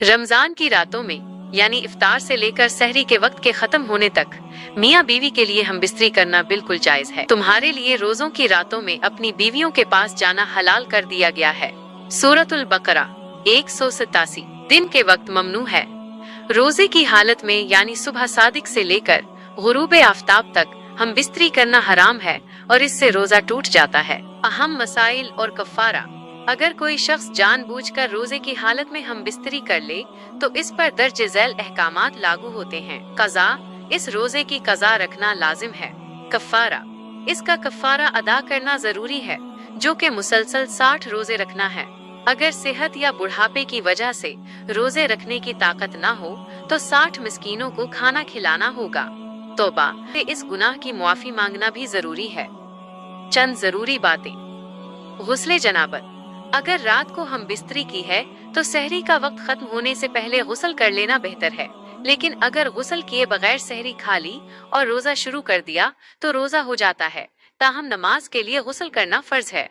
रमजान की रातों में यानी इफ्तार से लेकर सहरी के वक्त के खत्म होने तक मियाँ बीवी के लिए हम बिस्तरी करना बिल्कुल जायज है। तुम्हारे लिए रोजों की रातों में अपनी बीवियों के पास जाना हलाल कर दिया गया है। सूरतुल बकरा 187। दिन के वक्त ममनू है। रोजे की हालत में यानी सुबह सादिक से लेकर गुरूब आफ्ताब तक हम बिस्तरी करना हराम है और इससे रोजा टूट जाता है। अहम मसाइल और कफ़ारा। अगर कोई शख्स जानबूझकर रोजे की हालत में हम बिस्तरी कर ले तो इस पर दर्ज झैल अहकामात लागू होते हैं। कज़ा, इस रोजे की कज़ा रखना लाजिम है। कफ़ारा, इसका कफ़ारा अदा करना जरूरी है, जो कि मुसलसल 60 रोजे रखना है। अगर सेहत या बुढ़ापे की वजह से रोजे रखने की ताकत ना हो तो 60 मिस्कीनों को खाना खिलाना होगा। तौबा, इस गुनाह की मुआफी मांगना भी जरूरी है। चंद जरूरी बातें। गुस्ले जनाबत। अगर रात को हम बिस्तरी की है तो सहरी का वक्त खत्म होने से पहले गुस्ल कर लेना बेहतर है, लेकिन अगर गुस्ल किए बगैर सहरी खा ली और रोजा शुरू कर दिया तो रोजा हो जाता है, ताहम नमाज के लिए गुस्ल करना फर्ज है।